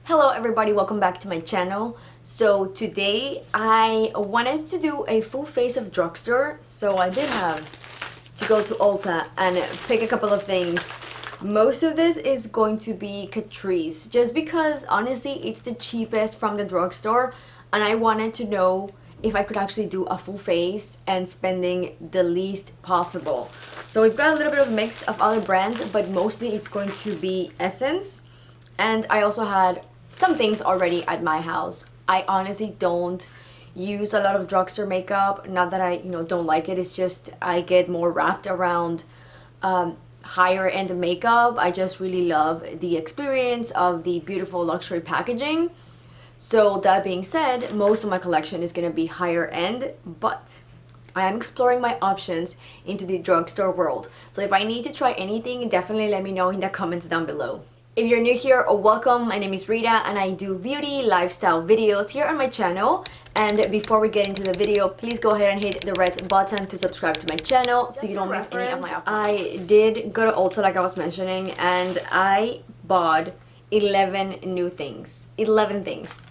Hello everybody, welcome back to my channel. So today I wanted to do a full face of Drugstore, so I did have to go to Ulta and pick a couple of things. Most of this is going to be Catrice, just because honestly it's the cheapest from the drugstore, and I wanted to know if I could actually do a full face and spending the least possible. So we've got a little bit of mix of other brands, but mostly it's going to be Essence. And I also had some things already at my house. I honestly don't use a lot of drugstore makeup. Not that I don't like it, it's just I get more wrapped around higher end makeup. I just really love the experience of the beautiful luxury packaging. So that being said, most of my collection is gonna be higher end, but I am exploring my options into the drugstore world. So if I need to try anything, definitely let me know in the comments down below. If you're new here, welcome. My name is Rita and I do beauty lifestyle videos here on my channel. And before we get into the video, please go ahead and hit the red button to subscribe to my channel so you don't miss any of my uploads. I did go to Ulta like I was mentioning, and I bought 11 new things. 11 things.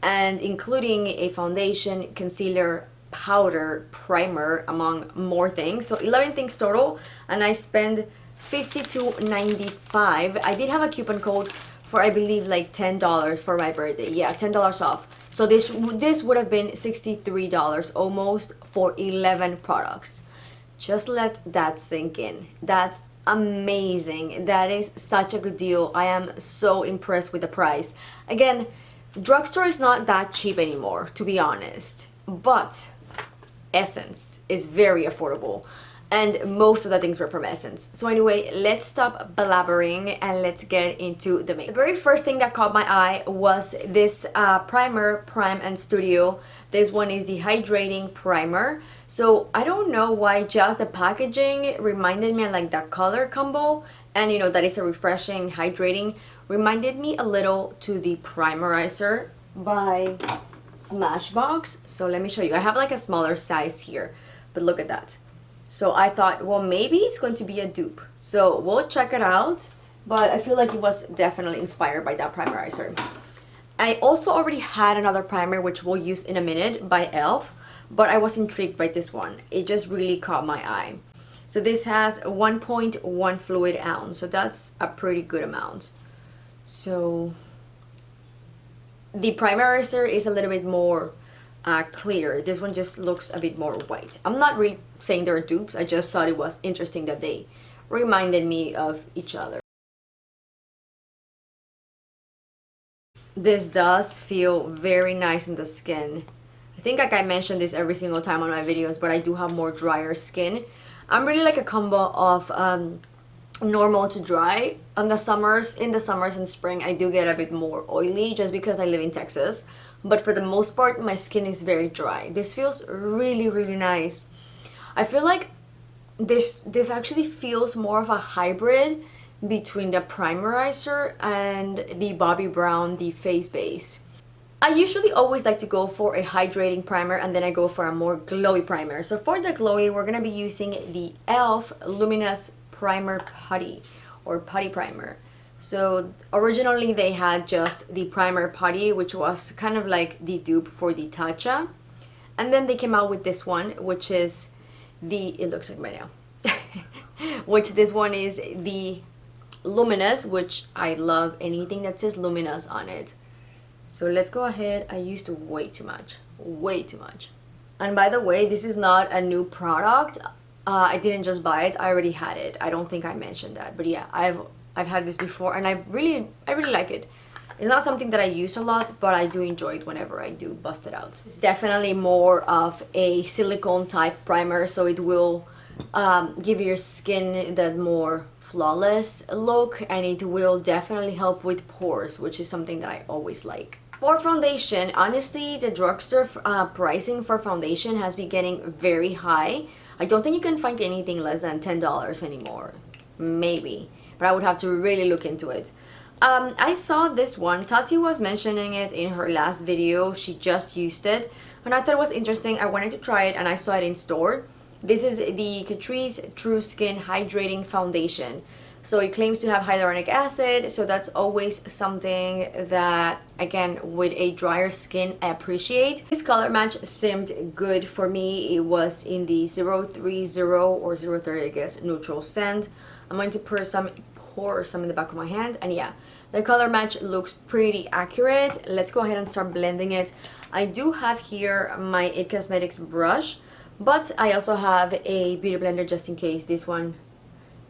And including a foundation, concealer, powder, primer, among more things. So 11 things total, and I spent $52.95. I did have a coupon code for I believe like $10 for my birthday. Yeah, $10 off. So this would have been $63 almost for 11 products. Just let that sink in. That's amazing. That is such a good deal. I am so impressed with the price. Again, drugstore is not that cheap anymore, to be honest, but Essence is very affordable. And most of the things were from Essence. So anyway, let's stop blabbering and let's get into the makeup. The very first thing that caught my eye was this primer, Prime and Studio. This one is the Hydrating Primer. So I don't know why, just the packaging reminded me of like that color combo, and that it's a refreshing, hydrating, reminded me a little to the Primerizer by Smashbox. So let me show you. I have like a smaller size here, but look at that. So I thought, well, maybe it's going to be a dupe. So we'll check it out. But I feel like it was definitely inspired by that Primerizer. I also already had another primer, which we'll use in a minute, by e.l.f. But I was intrigued by this one. It just really caught my eye. So this has 1.1 fluid ounce. So that's a pretty good amount. So the Primerizer is a little bit more clear. This one just looks a bit more white. I'm not really saying they're dupes. I just thought it was interesting that they reminded me of each other. This does feel very nice in the skin. I think like I mentioned this every single time on my videos, but I do have more drier skin. I'm really like a combo of normal to dry. In the summers and spring, I do get a bit more oily just because I live in Texas. But for the most part, my skin is very dry. This feels really, really nice. I feel like this actually feels more of a hybrid between the Primerizer and the Bobbi Brown, the face base. I usually always like to go for a hydrating primer and then I go for a more glowy primer. So for the glowy, we're gonna be using the e.l.f. Luminous Primer Putty, or Putty Primer. So originally they had just the primer Putty, which was kind of like the dupe for the Tatcha, and then they came out with this one, which is it looks like right now which this one is the Luminous, which I love anything that says Luminous on it. So let's go ahead. I used way too much. And by the way, this is not a new product. I didn't just buy it, I already had it. I don't think I mentioned that, but yeah, I've had this before and I really like it. It's not something that I use a lot, but I do enjoy it whenever I do bust it out. It's definitely more of a silicone type primer, so it will give your skin that more flawless look, and it will definitely help with pores, which is something that I always like. For foundation, honestly, the drugstore pricing for foundation has been getting very high. I don't think you can find anything less than $10 anymore. Maybe, but I would have to really look into it. I saw this one. Tati was mentioning it in her last video. She just used it and I thought it was interesting. I wanted to try it and I saw it in store. This is the Catrice True Skin Hydrating Foundation. So it claims to have hyaluronic acid, so that's always something that, again, with a drier skin, I appreciate. This color match seemed good for me. It was in the 030 or 030, I guess, neutral scent. I'm going to pour some in the back of my hand, and yeah, the color match looks pretty accurate. Let's go ahead and start blending it. I do have here my IT Cosmetics brush, but I also have a beauty blender just in case this one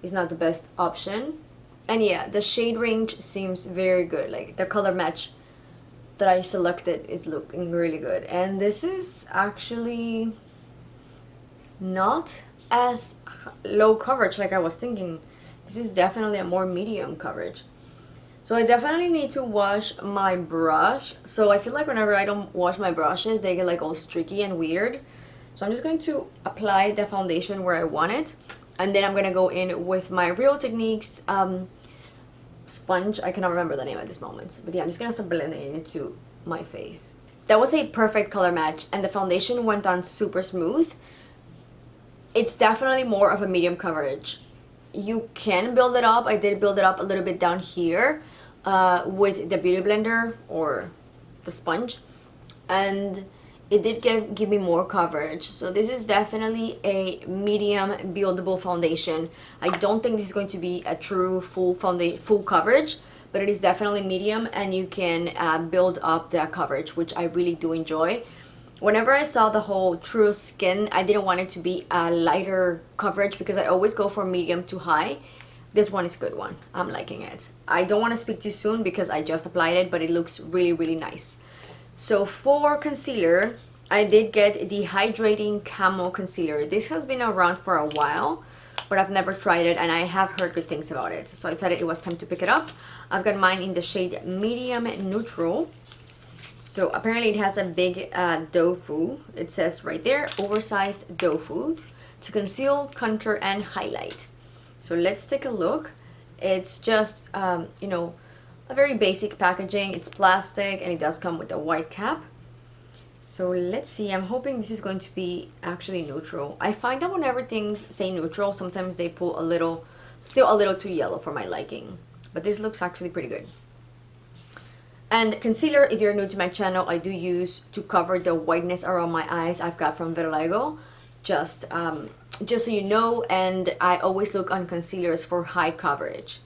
is not the best option. And yeah, the shade range seems very good. Like the color match that I selected is looking really good. And this is actually not as low coverage like I was thinking. This is definitely a more medium coverage. So I definitely need to wash my brush. So I feel like whenever I don't wash my brushes, they get like all streaky and weird. So I'm just going to apply the foundation where I want it. And then I'm going to go in with my Real Techniques sponge. I cannot remember the name at this moment. But yeah, I'm just going to start blending it into my face. That was a perfect color match. And the foundation went on super smooth. It's definitely more of a medium coverage. You can build it up. I did build it up a little bit down here with the Beauty Blender or the sponge. And it did give me more coverage. So this is definitely a medium buildable foundation. I don't think this is going to be a true full coverage, but it is definitely medium, and you can build up that coverage, which I really do enjoy. Whenever I saw the whole True Skin, I didn't want it to be a lighter coverage because I always go for medium to high. This one is a good one. I'm liking it. I don't want to speak too soon because I just applied it, but it looks really, really nice. So for concealer, I did get the Hydrating Camo Concealer. This has been around for a while, but I've never tried it, and I have heard good things about it. So I decided it was time to pick it up. I've got mine in the shade Medium Neutral. So apparently it has a big doe foot. It says right there, oversized doe foot to conceal, contour, and highlight. So let's take a look. It's just, you know, a very basic packaging. It's plastic and it does come with a white cap. So let's see. I'm hoping this is going to be actually neutral. I find that whenever things say neutral, sometimes they pull a little, still a little too yellow for my liking. But this looks actually pretty good. And concealer, if you're new to my channel, I do use to cover the whiteness around my eyes. I've got from Vitiligo, just so you know. And I always look on concealers for high coverage,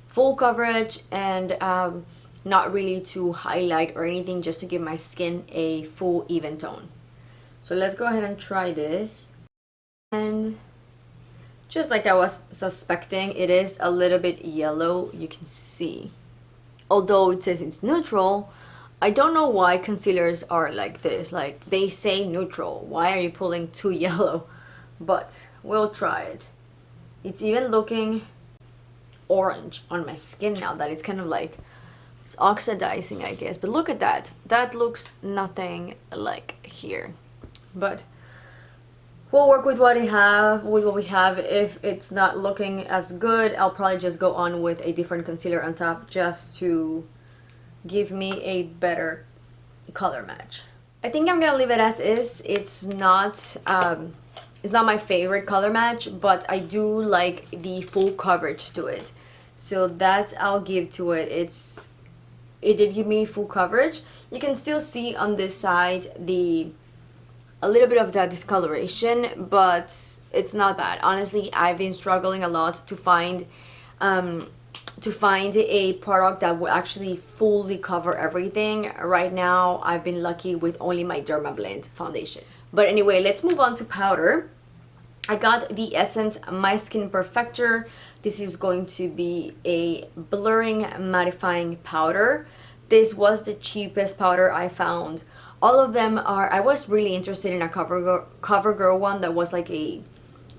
full coverage, and not really to highlight or anything, just to give my skin a full even tone. So let's go ahead and try this. And just like I was suspecting, it is a little bit yellow, you can see. Although it says it's neutral, I don't know why concealers are like this. Like, they say neutral. Why are you pulling too yellow? But we'll try it. It's even looking orange on my skin now that it's kind of like, it's oxidizing, I guess. But look at that. That looks nothing like here. But we'll work with what we have. If it's not looking as good, I'll probably just go on with a different concealer on top just to give me a better color match. I think I'm gonna leave it as is. It's not my favorite color match, but I do like the full coverage to it. So that I'll give to it. It did give me full coverage. You can still see on this side a little bit of that discoloration, but it's not bad. Honestly, I've been struggling a lot to find a product that will actually fully cover everything. Right now, I've been lucky with only my Dermablend foundation. But anyway, let's move on to powder. I got the Essence My Skin Perfector. This is going to be a blurring mattifying powder. This was the cheapest powder I found. All of them are, I was really interested in a CoverGirl one that was like a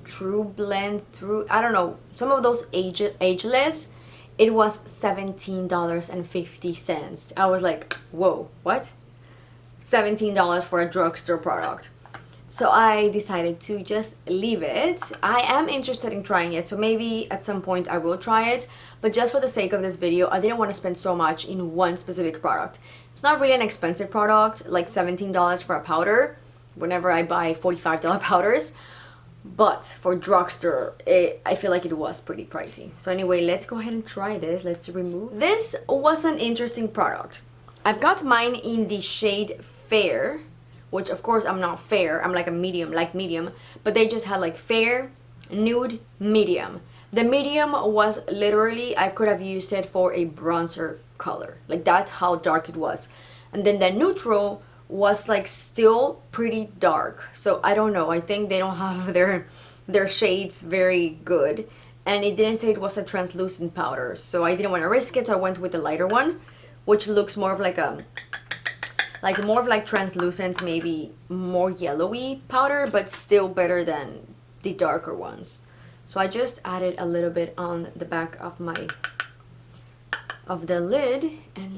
true blend through, I don't know, some of those ageless. It was $17.50. I was like, whoa, what? $17 for a drugstore product. So I decided to just leave it. I am interested in trying it, so maybe at some point I will try it, but just for the sake of this video, I didn't want to spend so much in one specific product. It's not really an expensive product, like $17 for a powder, whenever I buy $45 powders, but for Drugstore, I feel like it was pretty pricey. So anyway, let's go ahead and try this. Let's remove. This was an interesting product. I've got mine in the shade Fair, which of course I'm not fair. I'm like a medium, but they just had like fair, nude, medium. The medium was literally, I could have used it for a bronzer color. Like that's how dark it was. And then the neutral was like still pretty dark. So I don't know. I think they don't have their shades very good. And it didn't say it was a translucent powder. So I didn't want to risk it. So I went with the lighter one, which looks more of like translucent, maybe more yellowy powder, but still better than the darker ones. So I just added a little bit on the back of the lid, and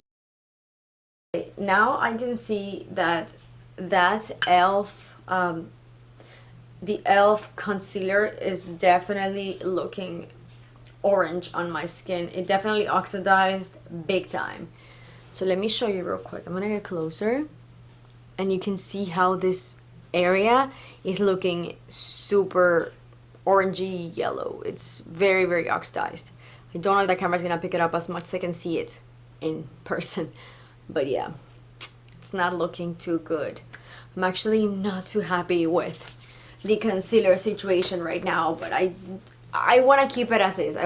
now I can see that e.l.f. The e.l.f. concealer is definitely looking orange on my skin. It definitely oxidized big time. So let me show you real quick. I'm gonna get closer and you can see how this area is looking super orangey yellow. It's very, very oxidized. I don't know if the camera's gonna pick it up as much as I can see it in person, but yeah, it's not looking too good. I'm actually not too happy with the concealer situation right now, but I want to keep it as is. I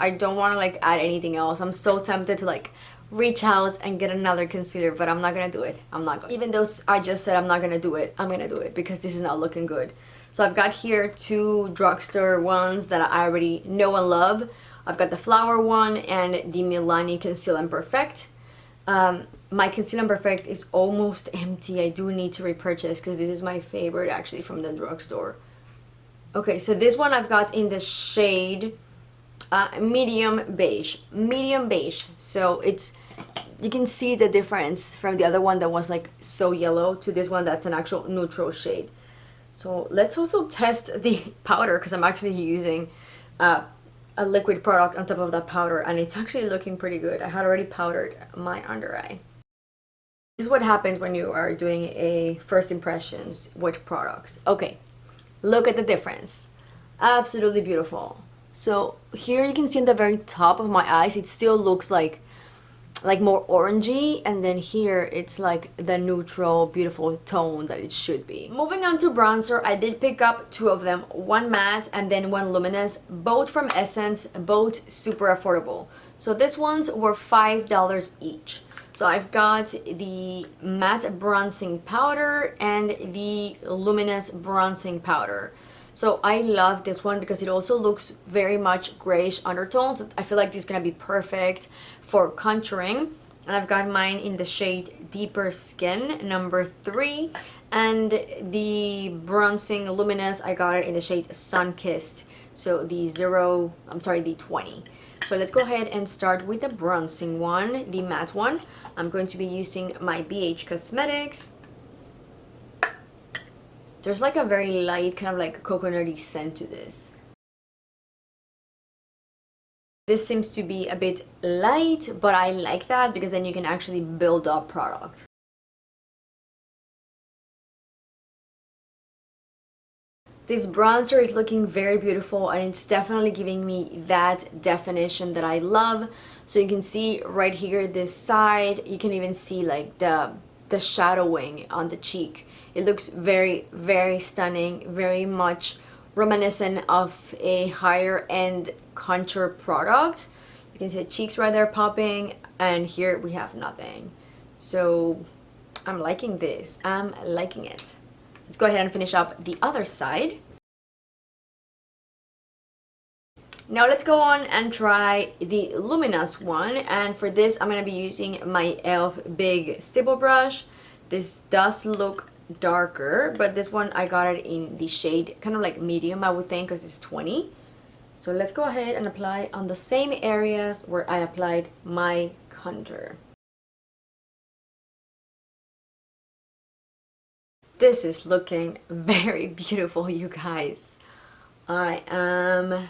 don't want to like add anything else. I'm so tempted to like reach out and get another concealer, but I'm not gonna do it. I'm not going. Even though I just said I'm not gonna do it, I'm gonna do it because this is not looking good. So I've got here two Drugstore ones that I already know and love. I've got the Flower one and the Milani Conceal and Perfect. My Conceal and Perfect is almost empty. I do need to repurchase because this is my favorite actually from the Drugstore. Okay, so this one I've got in the shade medium beige. So it's, you can see the difference from the other one that was like so yellow to this one that's an actual neutral shade. So let's also test the powder because I'm actually using a liquid product on top of that powder and it's actually looking pretty good. I had already powdered my under eye. This is what happens when you are doing a first impressions with products. Okay, look at the difference. Absolutely beautiful. So here you can see in the very top of my eyes, it still looks like more orangey, and then here it's like the neutral beautiful tone that it should be. Moving on to bronzer, I did pick up two of them, one matte and then one luminous, both from Essence, both super affordable. So these ones were $5 each. So I've got the matte bronzing powder and the luminous bronzing powder. So I love this one because it also looks very much grayish undertone. I feel like this is gonna be perfect for contouring. And I've got mine in the shade Deeper Skin, number 3. And the bronzing luminous, I got it in the shade Sun Kissed. So the 20. So let's go ahead and start with the bronzing one, the matte one. I'm going to be using my BH Cosmetics. There's like a very light kind of like coconutty scent to this. This seems to be a bit light, but I like that because then you can actually build up product. This bronzer is looking very beautiful and it's definitely giving me that definition that I love. So you can see right here this side, you can even see like the shadowing on the cheek. It looks very, very stunning, very much reminiscent of a higher end contour product. You can see the cheeks right there popping, and here we have nothing. So I'm liking this. I'm liking it. Let's go ahead and finish up the other side. Now let's go on and try the Luminous one, and for this I'm going to be using my e.l.f. Big Stipple Brush. This does look darker, but this one I got it in the shade kind of like medium, I would think, because it's 20. So let's go ahead and apply on the same areas where I applied my contour. This is looking very beautiful, you guys. I am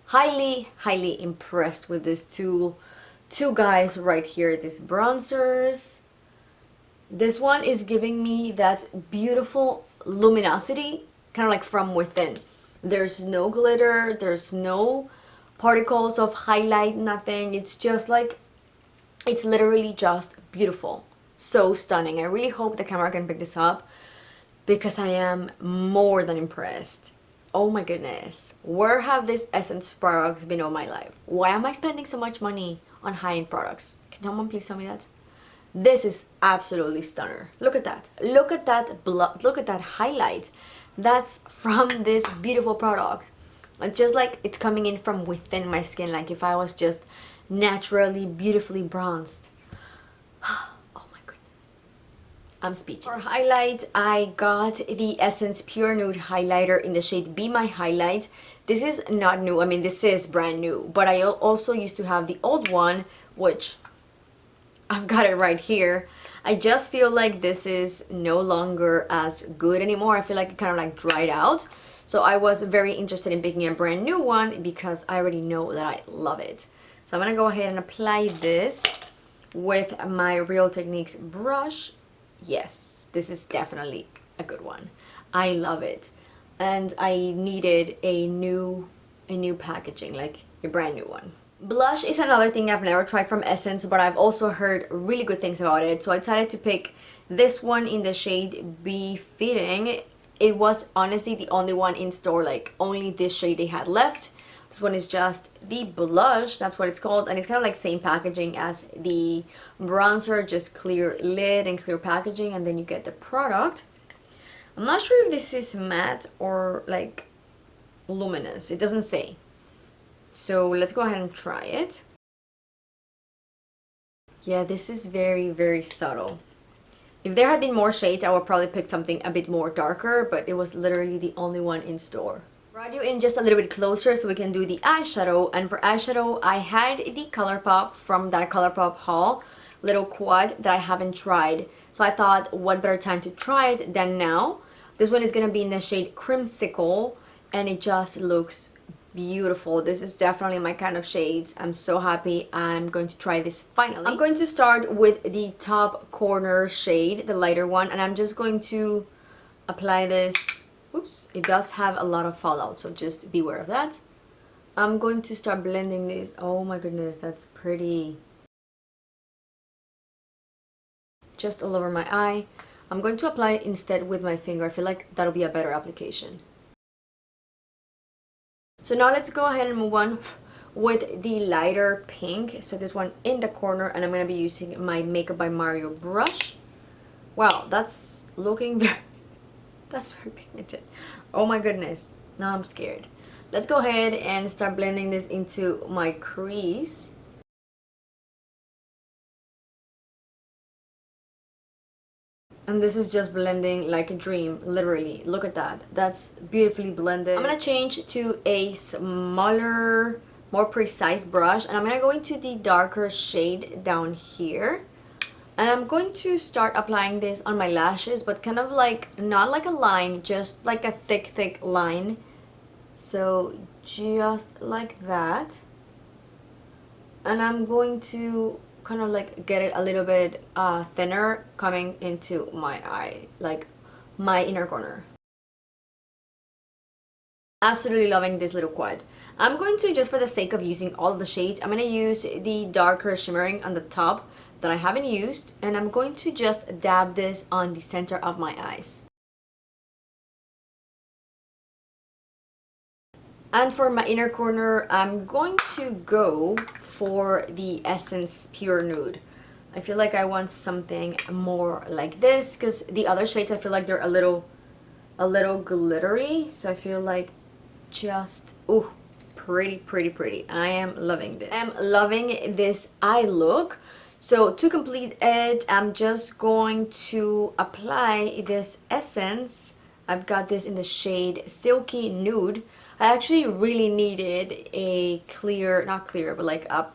highly impressed with these two guys right here, these bronzers. This one is giving me that beautiful luminosity, kind of like from within. There's no glitter, there's no particles of highlight, nothing. It's just like, it's literally just beautiful. So stunning. I really hope the camera can pick this up because I am more than impressed. Oh my goodness. Where have these Essence products been all my life? Why am I spending so much money on high-end products? Can someone please tell me that? This is absolutely stunner. Look at that. Look at that look at that highlight. That's from this beautiful product. It's just like it's coming in from within my skin, like if I was just naturally beautifully bronzed. Oh my goodness. I'm speechless. For highlight, I got the Essence Pure Nude highlighter in the shade Be My Highlight. This is not new. I mean, this is brand new, but I also used to have the old one, which I've got it right here. I just feel like this is no longer as good anymore. I feel like it kind of like dried out. So I was very interested in picking a brand new one because I already know that I love it. So I'm going to go ahead and apply this with my Real Techniques brush. Yes, this is definitely a good one. I love it. And I needed a new packaging, like a brand new one. Blush is another thing I've never tried from Essence, but I've also heard really good things about it. So I decided to pick this one in the shade Be Fitting. It was honestly the only one in store, like only this shade they had left. This one is just the blush, that's what it's called, and it's kind of like same packaging as the bronzer, just clear lid and clear packaging, and then you get the product. I'm not sure if this is matte or like luminous, it doesn't say. So let's go ahead and try it. Yeah, this is very, very subtle. If there had been more shades, I would probably pick something a bit more darker, but it was literally the only one in store. Brought you in just a little bit closer so we can do the eyeshadow. And for eyeshadow, I had the ColourPop from that ColourPop haul, little quad that I haven't tried. So I thought, what better time to try it than now? This one is going to be in the shade Crimsicle, and it just looks beautiful. This is definitely my kind of shades. I'm so happy I'm going to try this finally. I'm going to start with the top corner shade, the lighter one, and I'm just going to apply this. Oops, it does have a lot of fallout, so just beware of that. I'm going to start blending this. Oh my goodness, that's pretty. Just all over my eye. I'm going to apply it instead with my finger. I feel like that'll be a better application. So now let's go ahead and move on with the lighter pink. So this one in the corner, and I'm going to be using my Makeup by Mario brush. Wow, that's looking very, that's very pigmented. Oh my goodness, now I'm scared. Let's go ahead and start blending this into my crease. And this is just blending like a dream, literally. Look at that. That's beautifully blended. I'm gonna change to a smaller, more precise brush, and I'm gonna go into the darker shade down here. And I'm going to start applying this on my lashes, but kind of like, not like a line, just like a thick line. So just like that. And I'm going to kind of like get it a little bit thinner coming into my eye, like my inner corner. Absolutely loving this little quad. I'm going to, just for the sake of using all of the shades, I'm going to use the darker shimmering on the top that I haven't used, and I'm going to just dab this on the center of my eyes. And for my inner corner, I'm going to go for the Essence Pure Nude. I feel like I want something more like this, because the other shades I feel like they're a little glittery. So I feel like just, ooh, pretty. I am loving this. I'm loving this eye look. So to complete it, I'm just going to apply this essence. I've got this in the shade Silky Nude. I actually really needed a clear, not clear, but like a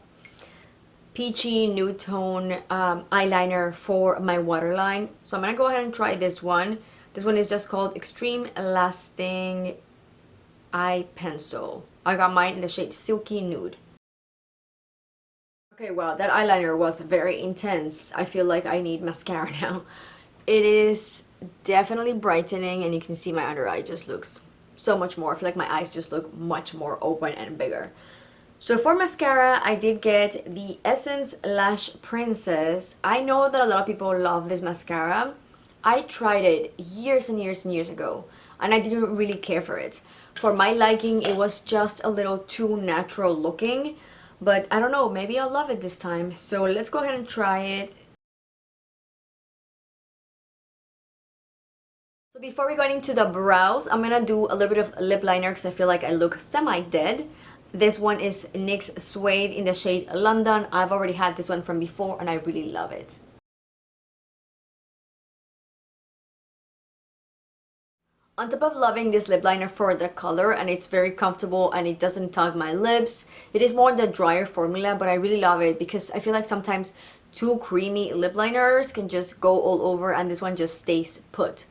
peachy nude tone eyeliner for my waterline. So I'm going to go ahead and try this one. This one is just called Extreme Lasting Eye Pencil. I got mine in the shade Silky Nude. Okay, wow, that eyeliner was very intense. I feel like I need mascara now. It is definitely brightening, and you can see my under eye just looks so much more. I feel like my eyes just look much more open and bigger. So for mascara, I did get the Essence Lash Princess. I know that a lot of people love this mascara. I tried it years and years and years ago, and I didn't really care for it. For my liking, it was just a little too natural looking, but I don't know, maybe I'll love it this time. So let's go ahead and try it. So before we go into the brows, I'm gonna do a little bit of lip liner because I feel like I look semi-dead. This one is Nyx Suede in the shade London. I've already had this one from before and I really love it. On top of loving this lip liner for the color, and it's very comfortable and it doesn't tug my lips, it is more the drier formula, but I really love it because I feel like sometimes too creamy lip liners can just go all over and this one just stays put.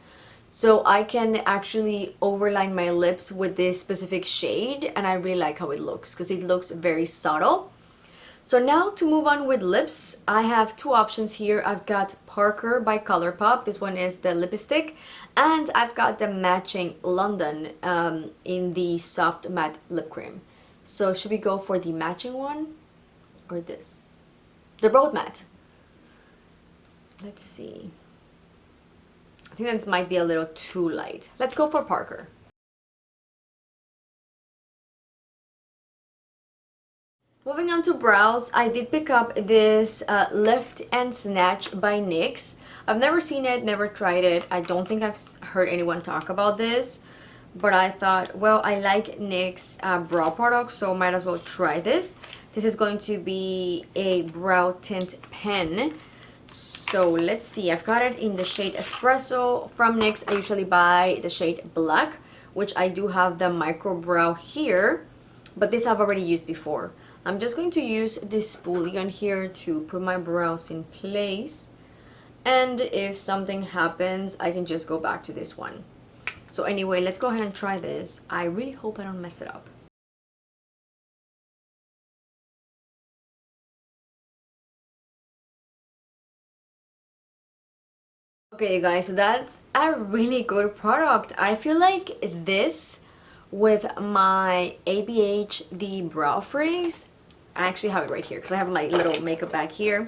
So I can actually overline my lips with this specific shade and I really like how it looks because it looks very subtle. So now to move on with lips, I have two options here. I've got Parker by Colourpop. This one is the lipstick. And I've got the matching London in the soft matte lip cream. So should we go for the matching one or this? They're both matte. Let's see. I think this might be a little too light. Let's go for Parker. Moving on to brows, I did pick up this Lift and Snatch by NYX. I've never seen it, never tried it. I don't think I've heard anyone talk about this. But I thought, well, I like NYX brow products, so might as well try this. This is going to be a brow tint pen. So let's see, I've got it in the shade Espresso. From NYX, I usually buy the shade Black, which I do have the micro brow here. But this I've already used before. I'm just going to use this spoolie on here to put my brows in place. And if something happens, I can just go back to this one. So anyway, let's go ahead and try this. I really hope I don't mess it up. Okay, you guys, so that's a really good product. I feel like this with my ABH, the Brow Freeze, I actually have it right here because I have my little makeup bag here.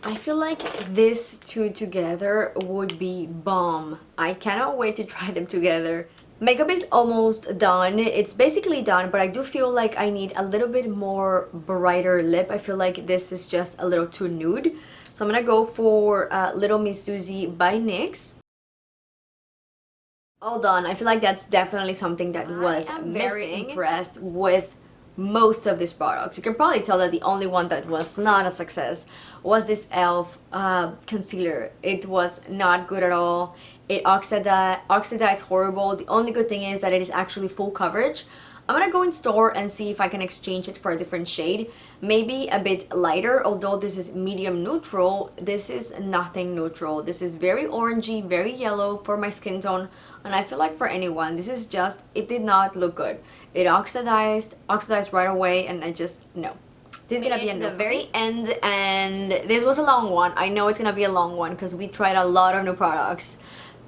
I feel like these two together would be bomb. I cannot wait to try them together. Makeup is almost done. It's basically done, but I do feel like I need a little bit more brighter lip. I feel like this is just a little too nude. So I'm gonna go for Little Miss Susie by NYX. All done. I feel like that's definitely something that was very impressed with most of these products. You can probably tell that the only one that was not a success was this e.l.f. Concealer. It was not good at all. It oxidized horrible. The only good thing is that it is actually full coverage. I'm gonna go in store and see if I can exchange it for a different shade. Maybe a bit lighter, although this is medium neutral. This is nothing neutral. This is very orangey, very yellow for my skin tone. And I feel like for anyone, this is just, it did not look good. It oxidized right away, and I just, no. This is gonna be the very end, and this was a long one. I know it's gonna be a long one because we tried a lot of new products.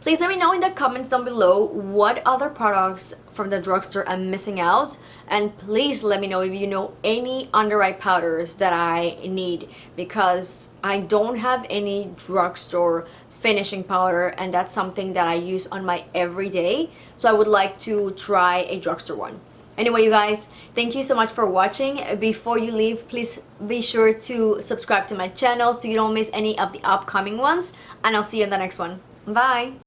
Please let me know in the comments down below what other products from the drugstore I'm missing out, and please let me know if you know any under eye powders that I need, because I don't have any drugstore finishing powder, and that's something that I use on my everyday, so I would like to try a drugstore one. Anyway, you guys, thank you so much for watching. Before you leave, please be sure to subscribe to my channel so you don't miss any of the upcoming ones, and I'll see you in the next one. Bye!